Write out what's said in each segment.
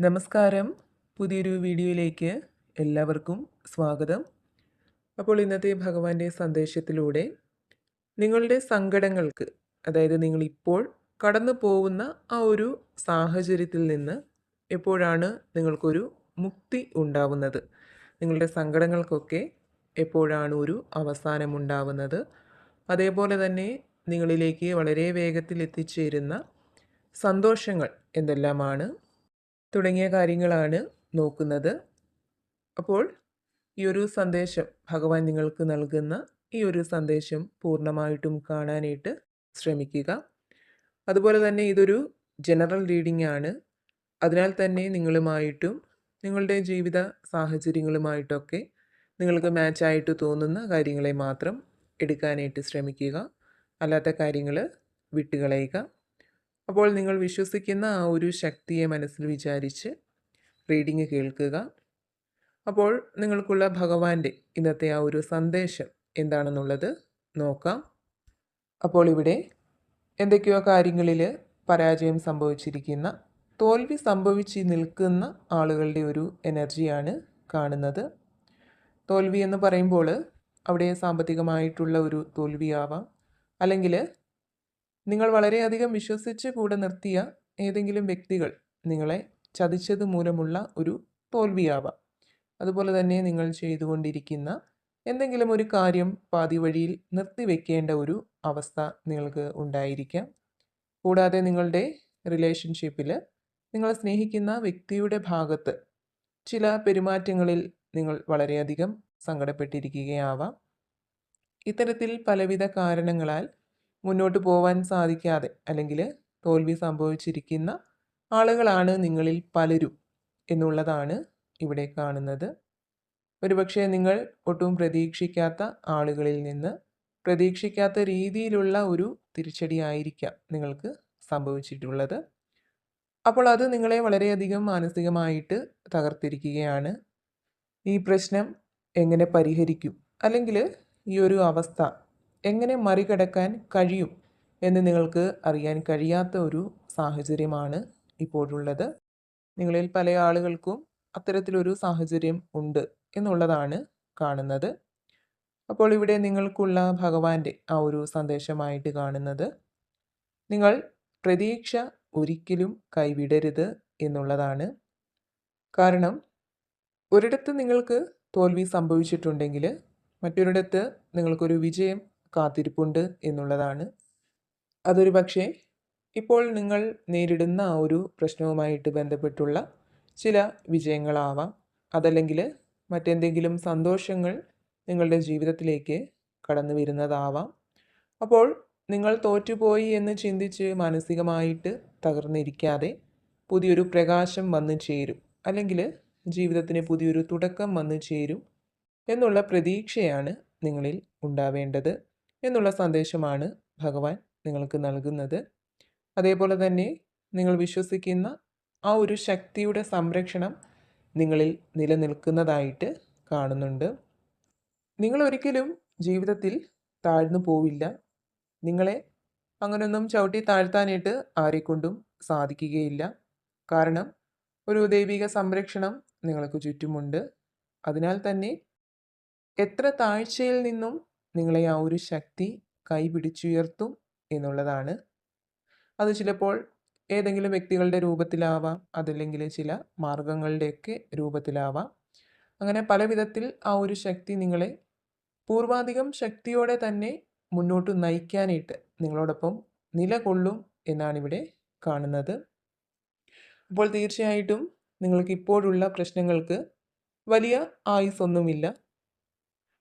നമസ്കാരം. പുതിയൊരു വീഡിയോയിലേക്ക് എല്ലാവർക്കും സ്വാഗതം. അപ്പോൾ ഇന്നത്തെ ഭഗവാന്റെ സന്ദേശത്തിലൂടെ നിങ്ങളുടെ സങ്കടങ്ങൾക്ക്, അതായത് നിങ്ങളിപ്പോൾ കടന്നു പോകുന്ന ആ ഒരു സാഹചര്യത്തിൽ നിന്ന് എപ്പോഴാണ് നിങ്ങൾക്കൊരു മുക്തി ഉണ്ടാവുന്നത്, നിങ്ങളുടെ സങ്കടങ്ങൾക്കൊക്കെ എപ്പോഴാണ് ഒരു അവസാനമുണ്ടാവുന്നത്, അതേപോലെ തന്നെ നിങ്ങളിലേക്ക് വളരെ വേഗത്തിൽ എത്തിച്ചേരുന്ന സന്തോഷങ്ങൾ എന്തെല്ലാമാണ് തുടങ്ങിയ കാര്യങ്ങളാണ് നോക്കുന്നത്. അപ്പോൾ ഈ ഒരു സന്ദേശം, ഭഗവാൻ നിങ്ങൾക്ക് നൽകുന്ന ഈ ഒരു സന്ദേശം പൂർണ്ണമായിട്ടും കാണാനായിട്ട് ശ്രമിക്കുക. അതുപോലെ തന്നെ ഇതൊരു ജനറൽ റീഡിംഗ് ആണ്. അതിനാൽ തന്നെ നിങ്ങളുമായിട്ടും നിങ്ങളുടെ ജീവിത സാഹചര്യങ്ങളുമായിട്ടൊക്കെ നിങ്ങൾക്ക് മാച്ചായിട്ട് തോന്നുന്ന കാര്യങ്ങളെ മാത്രം എടുക്കാനായിട്ട് ശ്രമിക്കുക. അല്ലാത്ത കാര്യങ്ങൾ വിട്ടുകളയുക. അപ്പോൾ നിങ്ങൾ വിശ്വസിക്കുന്ന ആ ഒരു ശക്തിയെ മനസ്സിൽ വിചാരിച്ച് റീഡിംഗ് കേൾക്കുക. അപ്പോൾ നിങ്ങൾക്കുള്ള ഭഗവാന്റെ ഇന്നത്തെ ആ ഒരു സന്ദേശം എന്താണെന്നുള്ളത് നോക്കാം. അപ്പോൾ ഇവിടെ എന്തൊക്കെയോ കാര്യങ്ങളിൽ പരാജയം സംഭവിച്ചിരിക്കുന്ന, തോൽവി സംഭവിച്ച് നിൽക്കുന്ന ആളുകളുടെ ഒരു എനർജിയാണ് കാണുന്നത്. തോൽവി എന്ന് പറയുമ്പോൾ അവിടെ സാമ്പത്തികമായിട്ടുള്ള ഒരു തോൽവിയാവാം, അല്ലെങ്കിൽ നിങ്ങൾ വളരെയധികം വിശ്വസിച്ച് കൂടെ നിർത്തിയ ഏതെങ്കിലും വ്യക്തികൾ നിങ്ങളെ ചതിച്ചത് മൂലമുള്ള ഒരു തോൽവിയാവാം. അതുപോലെ തന്നെ നിങ്ങൾ ചെയ്തുകൊണ്ടിരിക്കുന്ന എന്തെങ്കിലും ഒരു കാര്യം പാതി വഴിയിൽ നിർത്തിവെക്കേണ്ട ഒരു അവസ്ഥ നിങ്ങൾക്ക് ഉണ്ടായിരിക്കാം. കൂടാതെ നിങ്ങളുടെ റിലേഷൻഷിപ്പിൽ നിങ്ങൾ സ്നേഹിക്കുന്ന വ്യക്തിയുടെ ഭാഗത്ത് ചില പെരുമാറ്റങ്ങളിൽ നിങ്ങൾ വളരെയധികം സങ്കടപ്പെട്ടിരിക്കുകയാവാം. ഇത്തരത്തിൽ പലവിധ കാരണങ്ങളാൽ മുന്നോട്ട് പോവാൻ സാധിക്കാതെ അല്ലെങ്കിൽ തോൽവി സംഭവിച്ചിരിക്കുന്ന ആളുകളാണ് നിങ്ങളിൽ പലരും എന്നുള്ളതാണ് ഇവിടെ കാണുന്നത്. ഒരുപക്ഷെ നിങ്ങൾ ഒട്ടും പ്രതീക്ഷിക്കാത്ത ആളുകളിൽ നിന്ന് പ്രതീക്ഷിക്കാത്ത രീതിയിലുള്ള ഒരു തിരിച്ചടി ആയിരിക്കാം നിങ്ങൾക്ക് സംഭവിച്ചിട്ടുള്ളത്. അപ്പോൾ അത് നിങ്ങളെ വളരെയധികം മാനസികമായിട്ട് തകർത്തിരിക്കുകയാണ്. ഈ പ്രശ്നം എങ്ങനെ പരിഹരിക്കും, അല്ലെങ്കിൽ ഈ ഒരു അവസ്ഥ എങ്ങനെ മറികടക്കാൻ കഴിയും എന്ന് നിങ്ങൾക്ക് അറിയാൻ കഴിയാത്ത ഒരു സാഹചര്യമാണ് ഇപ്പോഴുള്ളത്. നിങ്ങളിൽ പല ആളുകൾക്കും അത്തരത്തിലൊരു സാഹചര്യം ഉണ്ട് എന്നുള്ളതാണ് കാണുന്നത്. അപ്പോൾ ഇവിടെ നിങ്ങൾക്കുള്ള ഭഗവാന്റെ ആ ഒരു സന്ദേശമായിട്ട് കാണുന്നത്, നിങ്ങൾ പ്രതീക്ഷ ഒരിക്കലും കൈവിടരുത് എന്നുള്ളതാണ്. കാരണം ഒരിടത്ത് നിങ്ങൾക്ക് തോൽവി സംഭവിച്ചിട്ടുണ്ടെങ്കിൽ മറ്റൊരിടത്ത് നിങ്ങൾക്കൊരു വിജയം കാത്തിരിപ്പുണ്ട് എന്നുള്ളതാണ്. അതൊരു പക്ഷേ ഇപ്പോൾ നിങ്ങൾ നേരിടുന്ന ആ ഒരു പ്രശ്നവുമായിട്ട് ബന്ധപ്പെട്ടുള്ള ചില വിജയങ്ങളാവാം, അതല്ലെങ്കിൽ മറ്റെന്തെങ്കിലും സന്തോഷങ്ങൾ നിങ്ങളുടെ ജീവിതത്തിലേക്ക് കടന്നു വരുന്നതാവാം. അപ്പോൾ നിങ്ങൾ തോറ്റുപോയി എന്ന് ചിന്തിച്ച് മാനസികമായിട്ട് തകർന്നിരിക്കാതെ പുതിയൊരു പ്രകാശം വന്നു ചേരും, അല്ലെങ്കിൽ ജീവിതത്തിന് പുതിയൊരു തുടക്കം വന്നു ചേരും എന്നുള്ള പ്രതീക്ഷയാണ് നിങ്ങളിൽ ഉണ്ടാവേണ്ടത് എന്നുള്ള സന്ദേശമാണ് ഭഗവാൻ നിങ്ങൾക്ക് നൽകുന്നത്. അതേപോലെ തന്നെ നിങ്ങൾ വിശ്വസിക്കുന്ന ആ ഒരു ശക്തിയുടെ സംരക്ഷണം നിങ്ങളിൽ നിലനിൽക്കുന്നതായിട്ട് കാണുന്നുണ്ട്. നിങ്ങൾ ഒരിക്കലും ജീവിതത്തിൽ താഴ്ന്നു പോവില്ല. നിങ്ങളെ അങ്ങനൊന്നും ചവിട്ടി താഴ്ത്താനായിട്ട് ആരെക്കൊണ്ടും സാധിക്കുകയില്ല. കാരണം ഒരു ദൈവിക സംരക്ഷണം നിങ്ങൾക്ക് ചുറ്റുമുണ്ട്. അതിനാൽ തന്നെ എത്ര താഴ്ചയിൽ നിന്നും നിങ്ങളെ ആ ഒരു ശക്തി കൈപിടിച്ചുയർത്തും എന്നുള്ളതാണ്. അത് ചിലപ്പോൾ ഏതെങ്കിലും വ്യക്തികളുടെ രൂപത്തിലാവാം, അതല്ലെങ്കിൽ ചില മാർഗങ്ങളുടെയൊക്കെ രൂപത്തിലാവാം. അങ്ങനെ പല വിധത്തിൽ ആ ഒരു ശക്തി നിങ്ങളെ പൂർവാധികം ശക്തിയോടെ തന്നെ മുന്നോട്ട് നയിക്കാനായിട്ട് നിങ്ങളോടൊപ്പം നിലകൊള്ളും എന്നാണ് ഇവിടെ കാണുന്നത്. അപ്പോൾ തീർച്ചയായിട്ടും നിങ്ങൾക്ക് ഇപ്പോഴുള്ള പ്രശ്നങ്ങൾക്ക് വലിയ ആയുസ്സൊന്നുമില്ല.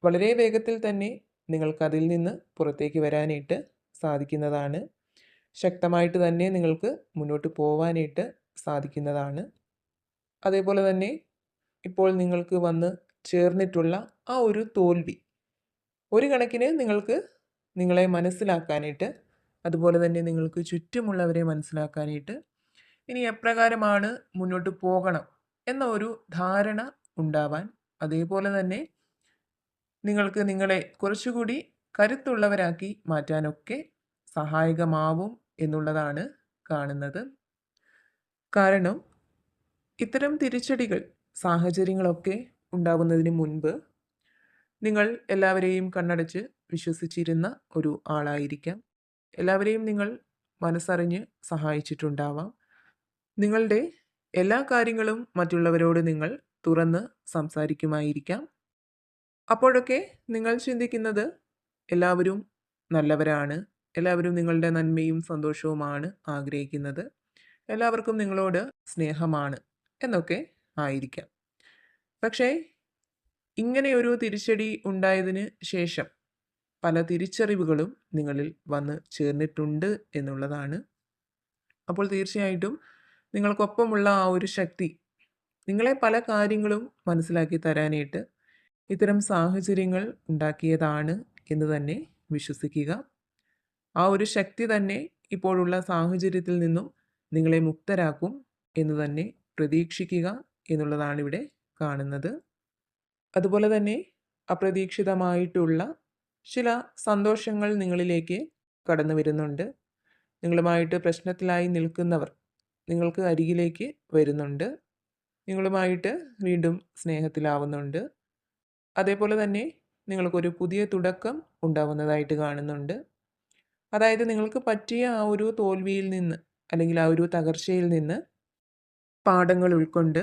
വളരെ വേഗത്തിൽ തന്നെ നിങ്ങൾക്കതിൽ നിന്ന് പുറത്തേക്ക് വരാനായിട്ട് സാധിക്കുന്നതാണ്. ശക്തമായിട്ട് തന്നെ നിങ്ങൾക്ക് മുന്നോട്ട് പോവാനായിട്ട് സാധിക്കുന്നതാണ്. അതേപോലെ തന്നെ ഇപ്പോൾ നിങ്ങൾക്ക് വന്ന് ചേർന്നിട്ടുള്ള ആ ഒരു തോൽവി ഒരു കണക്കിന് നിങ്ങൾക്ക് നിങ്ങളെ മനസ്സിലാക്കാനായിട്ട്, അതുപോലെ തന്നെ നിങ്ങൾക്ക് ചുറ്റുമുള്ളവരെ മനസ്സിലാക്കാനായിട്ട് ഇനി എപ്രകാരമാണ് മുന്നോട്ട് പോകണം എന്ന ഒരു ധാരണ ഉണ്ടാവാൻ, അതേപോലെ തന്നെ നിങ്ങൾക്ക് നിങ്ങളെ കുറച്ചുകൂടി കരുത്തുള്ളവരാക്കി മാറ്റാനൊക്കെ സഹായകമാവും എന്നുള്ളതാണ് കാണുന്നത്. കാരണം ഇത്തരം തിരിച്ചടികൾ, സാഹചര്യങ്ങളൊക്കെ ഉണ്ടാകുന്നതിന് മുൻപ് നിങ്ങൾ എല്ലാവരെയും കണ്ണടച്ച് വിശ്വസിച്ചിരുന്ന ഒരു ആളായിരിക്കാം. എല്ലാവരെയും നിങ്ങൾ മനസ്സറിഞ്ഞ് സഹായിച്ചിട്ടുണ്ടാവാം. നിങ്ങളുടെ എല്ലാ കാര്യങ്ങളും മറ്റുള്ളവരോട് നിങ്ങൾ തുറന്ന് സംസാരിക്കുമായിരിക്കാം. അപ്പോഴൊക്കെ നിങ്ങൾ ചിന്തിക്കുന്നത് എല്ലാവരും നല്ലവരാണ്, എല്ലാവരും നിങ്ങളുടെ നന്മയും സന്തോഷവുമാണ് ആഗ്രഹിക്കുന്നത്, എല്ലാവർക്കും നിങ്ങളോട് സ്നേഹമാണ് എന്നൊക്കെ ആയിരിക്കാം. പക്ഷേ ഇങ്ങനെയൊരു തിരിച്ചടി ഉണ്ടായതിന് ശേഷം പല തിരിച്ചറിവുകളും നിങ്ങളിൽ വന്ന് ചേർന്നിട്ടുണ്ട് എന്നുള്ളതാണ്. അപ്പോൾ തീർച്ചയായിട്ടും നിങ്ങൾക്കൊപ്പമുള്ള ആ ഒരു ശക്തി നിങ്ങളെ പല കാര്യങ്ങളും മനസ്സിലാക്കി തരാനായിട്ട് ഇത്തരം സാഹചര്യങ്ങൾ ഉണ്ടാക്കിയതാണ് എന്ന് തന്നെ വിശ്വസിക്കുക. ആ ഒരു ശക്തി തന്നെ ഇപ്പോഴുള്ള സാഹചര്യത്തിൽ നിന്നും നിങ്ങളെ മുക്തരാക്കും എന്ന് തന്നെ പ്രതീക്ഷിക്കുക എന്നുള്ളതാണ് ഇവിടെ കാണുന്നത്. അതുപോലെ തന്നെ അപ്രതീക്ഷിതമായിട്ടുള്ള ചില സന്തോഷങ്ങൾ നിങ്ങളിലേക്ക് കടന്നു വരുന്നുണ്ട്. നിങ്ങളുമായിട്ട് പ്രശ്നത്തിലായി നിൽക്കുന്നവർ നിങ്ങൾക്ക് അരികിലേക്ക് വരുന്നുണ്ട്. നിങ്ങളുമായിട്ട് വീണ്ടും സ്നേഹത്തിലാവുന്നുണ്ട്. അതേപോലെ തന്നെ നിങ്ങൾക്കൊരു പുതിയ തുടക്കം ഉണ്ടാവുന്നതായിട്ട് കാണുന്നുണ്ട്. അതായത് നിങ്ങൾക്ക് പറ്റിയ ആ ഒരു തോൽവിയിൽ നിന്ന് അല്ലെങ്കിൽ ആ ഒരു തകർച്ചയിൽ നിന്ന് പാഠങ്ങൾ ഉൾക്കൊണ്ട്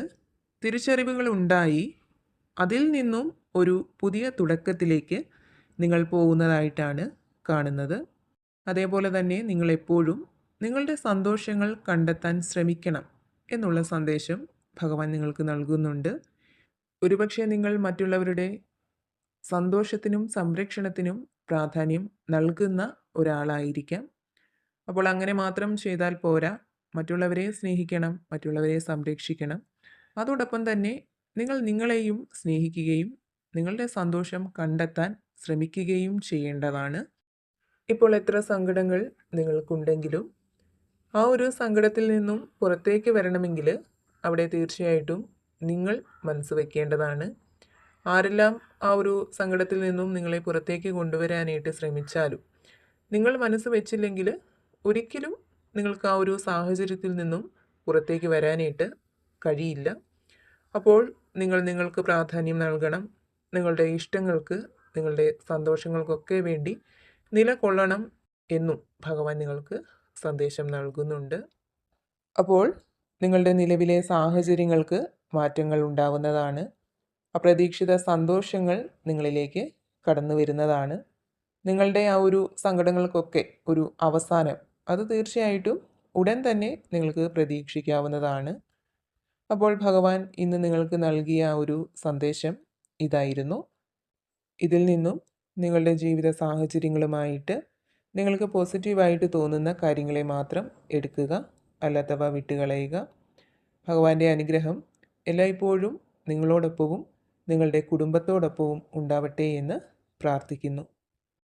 തിരിച്ചറിവുകൾ ഉണ്ടായി അതിൽ നിന്നും ഒരു പുതിയ തുടക്കത്തിലേക്ക് നിങ്ങൾ പോകുന്നതായിട്ടാണ് കാണുന്നത്. അതേപോലെ തന്നെ നിങ്ങളെപ്പോഴും നിങ്ങളുടെ സന്തോഷങ്ങൾ കണ്ടെത്താൻ ശ്രമിക്കണം എന്നുള്ള സന്ദേശം ഭഗവാൻ നിങ്ങൾക്ക് നൽകുന്നുണ്ട്. ഒരുപക്ഷെ നിങ്ങൾ മറ്റുള്ളവരുടെ സന്തോഷത്തിനും സംരക്ഷണത്തിനും പ്രാധാന്യം നൽകുന്ന ഒരാളായിരിക്കാം. അപ്പോൾ അങ്ങനെ മാത്രം ചെയ്താൽ പോരാ, മറ്റുള്ളവരെ സ്നേഹിക്കണം, മറ്റുള്ളവരെ സംരക്ഷിക്കണം. അതോടൊപ്പം തന്നെ നിങ്ങൾ നിങ്ങളെയും സ്നേഹിക്കുകയും നിങ്ങളുടെ സന്തോഷം കണ്ടെത്താൻ ശ്രമിക്കുകയും ചെയ്യേണ്ടതാണ്. ഇപ്പോൾ എത്ര സങ്കടങ്ങൾ നിങ്ങൾക്കുണ്ടെങ്കിലും ആ ഒരു സങ്കടത്തിൽ നിന്നും പുറത്തേക്ക് വരണമെങ്കിൽ അവിടെ തീർച്ചയായിട്ടും നിങ്ങൾ മനസ്സ് വയ്ക്കേണ്ടതാണ്. ആരെല്ലാം ആ ഒരു സങ്കടത്തിൽ നിന്നും നിങ്ങളെ പുറത്തേക്ക് കൊണ്ടുവരാനായിട്ട് ശ്രമിച്ചാലും നിങ്ങൾ മനസ്സ് വെച്ചില്ലെങ്കിൽ ഒരിക്കലും നിങ്ങൾക്ക് ആ ഒരു സാഹചര്യത്തിൽ നിന്നും പുറത്തേക്ക് വരാനായിട്ട് കഴിയില്ല. അപ്പോൾ നിങ്ങൾ നിങ്ങൾക്ക് പ്രാധാന്യം നൽകണം. നിങ്ങളുടെ ഇഷ്ടങ്ങൾക്ക്, നിങ്ങളുടെ സന്തോഷങ്ങൾക്കൊക്കെ വേണ്ടി നിലകൊള്ളണം എന്നും ഭഗവാൻ നിങ്ങൾക്ക് സന്ദേശം നൽകുന്നുണ്ട്. അപ്പോൾ നിങ്ങളുടെ നിലവിലെ സാഹചര്യങ്ങൾക്ക് മാറ്റങ്ങൾ ഉണ്ടാവുന്നതാണ്. അപ്രതീക്ഷിത സന്തോഷങ്ങൾ നിങ്ങളിലേക്ക് കടന്നു വരുന്നതാണ്. നിങ്ങളുടെ ആ ഒരു സങ്കടങ്ങൾക്കൊക്കെ ഒരു അവസാനം അത് തീർച്ചയായിട്ടും ഉടൻ തന്നെ നിങ്ങൾക്ക് പ്രതീക്ഷിക്കാവുന്നതാണ്. അപ്പോൾ ഭഗവാൻ ഇന്ന് നിങ്ങൾക്ക് നൽകിയ ആ ഒരു സന്ദേശം ഇതായിരുന്നു. ഇതിൽ നിന്നും നിങ്ങളുടെ ജീവിത സാഹചര്യങ്ങളുമായിട്ട് നിങ്ങൾക്ക് പോസിറ്റീവായിട്ട് തോന്നുന്ന കാര്യങ്ങളെ മാത്രം എടുക്കുക, അല്ലാത്തവ വിട്ടുകളയുക. ഭഗവാന്റെ അനുഗ്രഹം എല്ലായ്പ്പോഴും നിങ്ങളോടൊപ്പവും നിങ്ങളുടെ കുടുംബത്തോടൊപ്പവും ഉണ്ടാവട്ടെ എന്ന് പ്രാർത്ഥിക്കുന്നു.